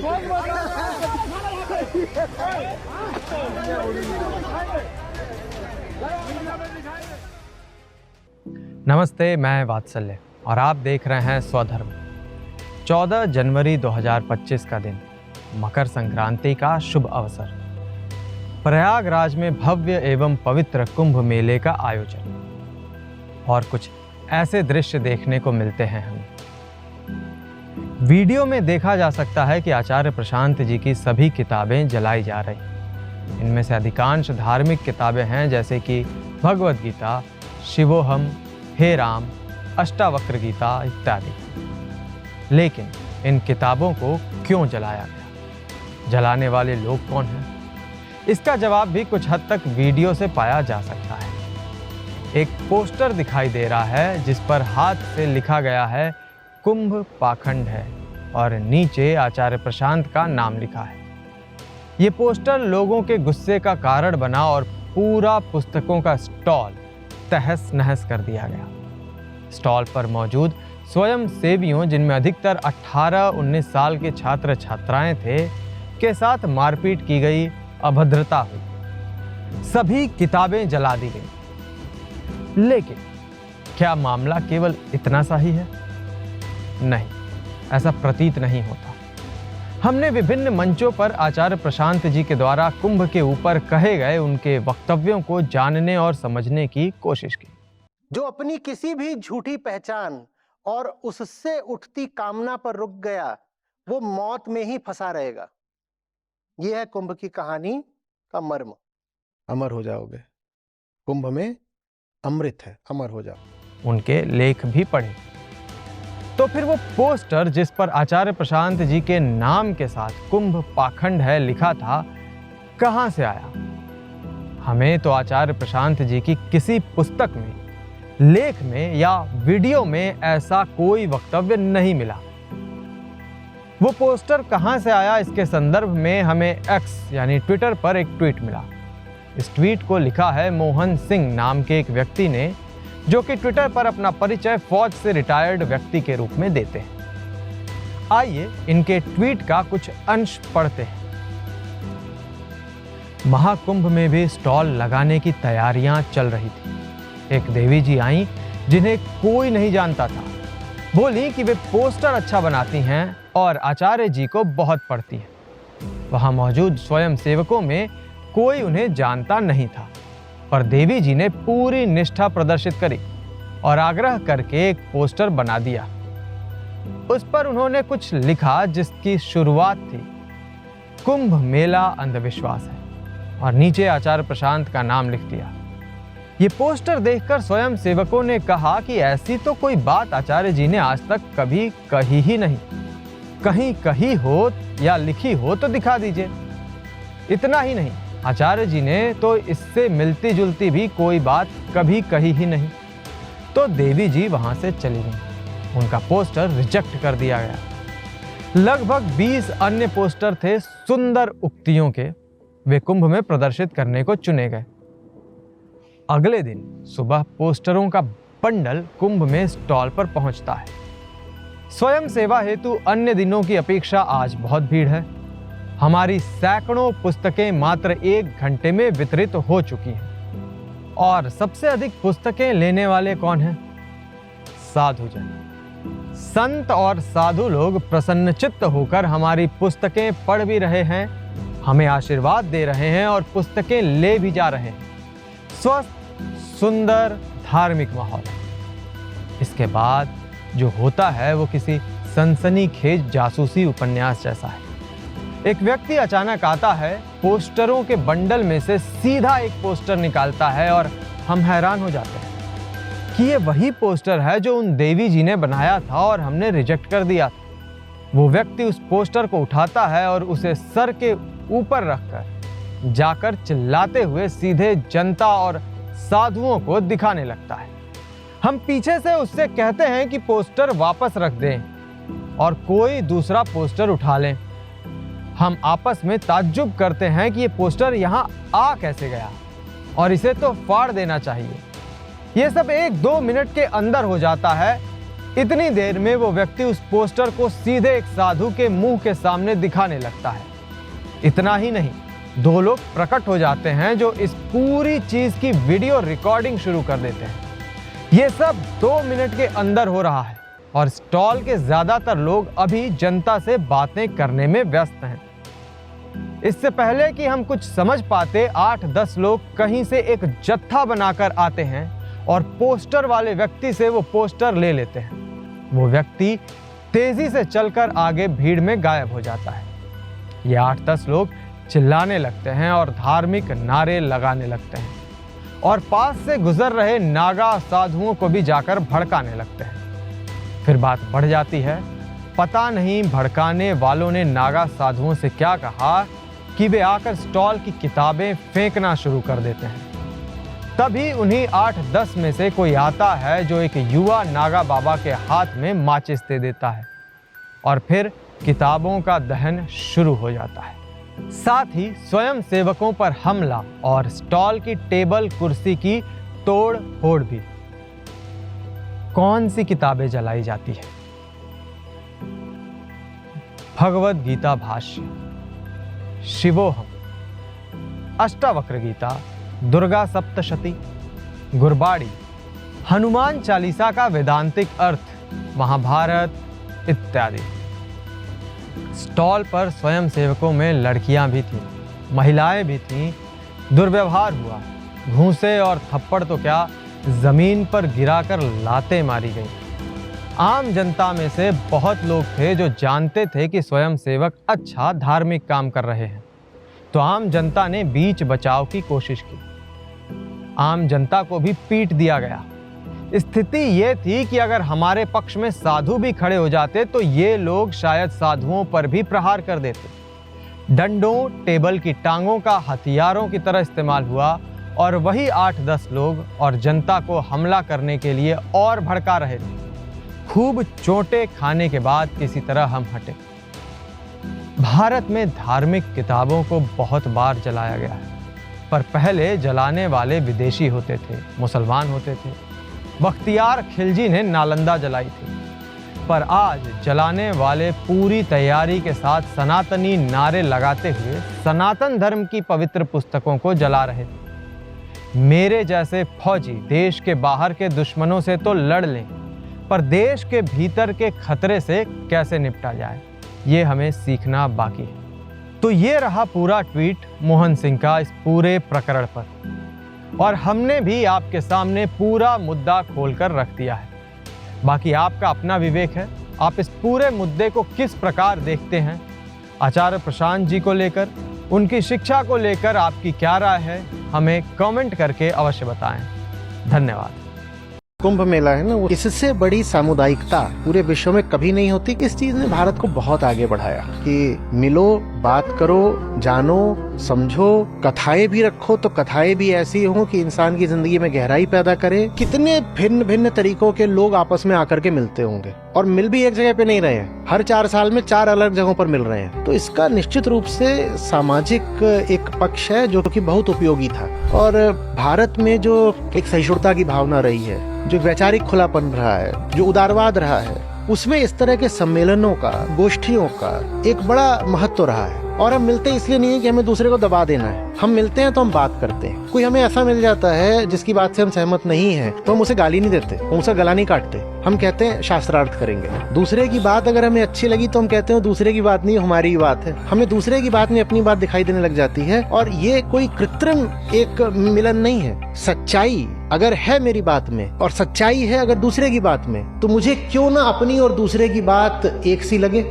नमस्ते, मैं वात्सल्य और आप देख रहे हैं स्वधर्म। 14 जनवरी 2025 का दिन, मकर संक्रांति का शुभ अवसर। प्रयागराज में भव्य एवं पवित्र कुंभ मेले का आयोजन और कुछ ऐसे दृश्य देखने को मिलते हैं हमें। वीडियो में देखा जा सकता है कि आचार्य प्रशांत जी की सभी किताबें जलाई जा रही। इनमें से अधिकांश धार्मिक किताबें हैं, जैसे कि भगवद गीता, शिवोहम, हे राम, अष्टावक्र गीता इत्यादि। लेकिन इन किताबों को क्यों जलाया गया? जलाने वाले लोग कौन हैं? इसका जवाब भी कुछ हद तक वीडियो से पाया जा सकता है। एक पोस्टर दिखाई दे रहा है जिस पर हाथ से लिखा गया है कुंभ पाखंड है और नीचे आचार्य प्रशांत का नाम लिखा है। ये पोस्टर लोगों के गुस्से का कारण बना और पूरा पुस्तकों का स्टॉल तहस नहस कर दिया गया। स्टॉल पर मौजूद स्वयं सेवियों, जिनमें अधिकतर 18-19 साल के छात्र छात्राएं थे, के साथ मारपीट की गई, अभद्रता हुई, सभी किताबें जला दी गई। लेकिन क्या मामला केवल इतना सा ही है? नहीं, ऐसा प्रतीत नहीं होता। हमने विभिन्न मंचों पर आचार्य प्रशांत जी के द्वारा कुंभ के ऊपर कहे गए उनके वक्तव्यों को जानने और समझने की कोशिश की। जो अपनी किसी भी झूठी पहचान और उससे उठती कामना पर रुक गया, वो मौत में ही फंसा रहेगा। यह है कुंभ की कहानी का मर्म। अमर हो जाओगे, कुंभ में अमृत है, अमर हो जाओ। उनके लेख भी पढ़े तो फिर वो पोस्टर जिस पर आचार्य प्रशांत जी के नाम के साथ कुंभ पाखंड है लिखा था, कहां से आया? हमें तो आचार्य प्रशांत जी की किसी पुस्तक में, लेख में या वीडियो में ऐसा कोई वक्तव्य नहीं मिला। वो पोस्टर कहां से आया, इसके संदर्भ में हमें एक्स यानी ट्विटर पर एक ट्वीट मिला। इस ट्वीट को लिखा है मोहन सिंह नाम के एक व्यक्ति ने, जो कि ट्विटर पर अपना परिचय फौज से रिटायर्ड व्यक्ति के रूप में देते हैं। आइए इनके ट्वीट का कुछ अंश पढ़ते हैं। महाकुंभ में भी स्टॉल लगाने की तैयारियां चल रही थी। एक देवी जी आईं जिन्हें कोई नहीं जानता था। बोली कि वे पोस्टर अच्छा बनाती हैं और आचार्य जी को बहुत पढ़ती हैं। वहां मौजूद स्वयं सेवकों में कोई उन्हें जानता नहीं था, पर देवी जी ने पूरी निष्ठा प्रदर्शित करी और आग्रह करके एक पोस्टर बना दिया। उस पर उन्होंने कुछ लिखा जिसकी शुरुआत थी, कुंभ मेला अंधविश्वास है, और नीचे आचार्य प्रशांत का नाम लिख दिया। ये पोस्टर देखकर स्वयं सेवकों ने कहा कि ऐसी तो कोई बात आचार्य जी ने आज तक कभी कही ही नहीं। कहीं कही हो या लिखी हो तो दिखा दीजिए। इतना ही नहीं, आचार्य जी ने तो इससे मिलती जुलती भी कोई बात कभी कही ही नहीं। तो देवी जी वहां से चली गई। उनका पोस्टर रिजेक्ट कर दिया गया। लगभग 20 अन्य पोस्टर थे सुंदर उक्तियों के, वे कुंभ में प्रदर्शित करने को चुने गए। अगले दिन सुबह पोस्टरों का बंडल कुंभ में स्टॉल पर पहुंचता है। स्वयं सेवा हेतु अन्य दिनों की अपेक्षा आज बहुत भीड़ है। हमारी सैकड़ों पुस्तकें मात्र 1 घंटे में वितरित हो चुकी हैं। और सबसे अधिक पुस्तकें लेने वाले कौन हैं? साधुजन। संत और साधु लोग प्रसन्नचित्त होकर हमारी पुस्तकें पढ़ भी रहे हैं, हमें आशीर्वाद दे रहे हैं और पुस्तकें ले भी जा रहे हैं। स्वस्थ, सुंदर, धार्मिक माहौल है। इसके बाद जो होता है वो किसी सनसनीखेज जासूसी उपन्यास जैसा है। एक व्यक्ति अचानक आता है, पोस्टरों के बंडल में से सीधा एक पोस्टर निकालता है और हम हैरान हो जाते हैं कि ये वही पोस्टर है जो उन देवी जी ने बनाया था और हमने रिजेक्ट कर दिया था। वो व्यक्ति उस पोस्टर को उठाता है और उसे सर के ऊपर रखकर जाकर चिल्लाते हुए सीधे जनता और साधुओं को दिखाने लगता है। हम पीछे से उससे कहते हैं कि पोस्टर वापस रख दें और कोई दूसरा पोस्टर उठा लें। हम आपस में ताज्जुब करते हैं कि ये पोस्टर यहाँ आ कैसे गया और इसे तो फाड़ देना चाहिए। ये सब 1-2 मिनट के अंदर हो जाता है इतनी देर में वो व्यक्ति उस पोस्टर को सीधे एक साधु के मुंह के सामने दिखाने लगता है। इतना ही नहीं, 2 लोग प्रकट हो जाते हैं जो इस पूरी चीज की वीडियो रिकॉर्डिंग शुरू कर देते हैं। ये सब 2 मिनट के अंदर हो रहा है और स्टॉल के ज्यादातर लोग अभी जनता से बातें करने में व्यस्त हैं। इससे पहले कि हम कुछ समझ पाते, 8-10 लोग कहीं से एक जत्था बनाकर आते हैं और पोस्टर वाले व्यक्ति से वो पोस्टर ले लेते हैं। वो व्यक्ति तेजी से चलकर आगे भीड़ में गायब हो जाता है। ये 8-10 लोग चिल्लाने लगते हैं और धार्मिक नारे लगाने लगते हैं और पास से गुजर रहे नागा साधुओं को भी जाकर भड़काने लगते हैं। फिर बात बढ़ जाती है। पता नहीं भड़काने वालों ने नागा साधुओं से क्या कहा कि वे आकर स्टॉल की किताबें फेंकना शुरू कर देते हैं। तभी उन्हीं 8-10 में से कोई आता है जो एक युवा नागा बाबा के हाथ में माचिस दे देता है और फिर किताबों का दहन शुरू हो जाता है। साथ ही स्वयं सेवकों पर हमला और स्टॉल की टेबल कुर्सी की तोड़ फोड़ भी। कौन सी किताबें जलाई जाती है? भगवद गीता भाष्य, शिवोहम, अष्टावक्र गीता, दुर्गा सप्तशती, गुरबाणी, हनुमान चालीसा का वेदांतिक अर्थ, महाभारत इत्यादि। स्टॉल पर स्वयं सेवकों में लड़कियां भी थीं, महिलाएं भी थीं। दुर्व्यवहार हुआ, घूंसे और थप्पड़ तो क्या, जमीन पर गिराकर लातें मारी गई। आम जनता में से बहुत लोग थे जो जानते थे कि स्वयं सेवक अच्छा धार्मिक काम कर रहे हैं, तो आम जनता ने बीच बचाव की कोशिश की। आम जनता को भी पीट दिया गया। स्थिति ये थी कि अगर हमारे पक्ष में साधु भी खड़े हो जाते तो ये लोग शायद साधुओं पर भी प्रहार कर देते। डंडों, टेबल की टांगों का हथियारों की तरह इस्तेमाल हुआ और वही 8-10 लोग और जनता को हमला करने के लिए और भड़का रहे थे। खूब चोटें खाने के बाद किसी तरह हम हटे। भारत में धार्मिक किताबों को बहुत बार जलाया गया है, पर पहले जलाने वाले विदेशी होते थे, मुसलमान होते थे। बख्तियार खिलजी ने नालंदा जलाई थी, पर आज जलाने वाले पूरी तैयारी के साथ सनातनी नारे लगाते हुए सनातन धर्म की पवित्र पुस्तकों को जला रहे थे। मेरे जैसे फौजी देश के बाहर के दुश्मनों से तो लड़ लें, पर देश के भीतर के खतरे से कैसे निपटा जाए, ये हमें सीखना बाकी है। तो ये रहा पूरा ट्वीट मोहन सिंह का इस पूरे प्रकरण पर, और हमने भी आपके सामने पूरा मुद्दा खोलकर रख दिया है। बाकी आपका अपना विवेक है, आप इस पूरे मुद्दे को किस प्रकार देखते हैं। आचार्य प्रशांत जी को लेकर, उनकी शिक्षा को लेकर आपकी क्या राय है, हमें कमेंट करके अवश्य बताएं। धन्यवाद। कुंभ मेला है ना, वो इससे बड़ी सामुदायिकता पूरे विश्व में कभी नहीं होती। इस चीज ने भारत को बहुत आगे बढ़ाया कि मिलो, बात करो, जानो, समझो, कथाएं भी रखो तो कथाएं भी ऐसी हों कि इंसान की जिंदगी में गहराई पैदा करे। कितने भिन्न भिन्न तरीकों के लोग आपस में आकर के मिलते होंगे, और मिल भी एक जगह पे नहीं रहे हैं, हर 4 साल में 4 अलग जगहों पर मिल रहे हैं। तो इसका निश्चित रूप से सामाजिक एक पक्ष है जो कि बहुत उपयोगी था। और भारत में जो एक सहिष्णुता की भावना रही है, जो वैचारिक खुलापन रहा है, जो उदारवाद रहा है, उसमें इस तरह के सम्मेलनों का, गोष्ठियों का एक बड़ा महत्व रहा है। और हम मिलते इसलिए नहीं है कि हमें दूसरे को दबा देना है, हम मिलते हैं तो हम बात करते हैं। कोई हमें ऐसा मिल जाता है जिसकी बात से हम सहमत नहीं है तो हम उसे गाली नहीं देते, हम उसे गला नहीं काटते, हम कहते हैं शास्त्रार्थ करेंगे। दूसरे की बात अगर हमें अच्छी लगी तो हम कहते हैं दूसरे की बात नहीं, हमारी ही बात है। हमें दूसरे की बात में अपनी बात दिखाई देने लग जाती है, और ये कोई कृत्रिम एक मिलन नहीं है। सच्चाई अगर है मेरी बात में और सच्चाई है अगर दूसरे की बात में, तो मुझे क्यों ना अपनी और दूसरे की बात एक सी लगे।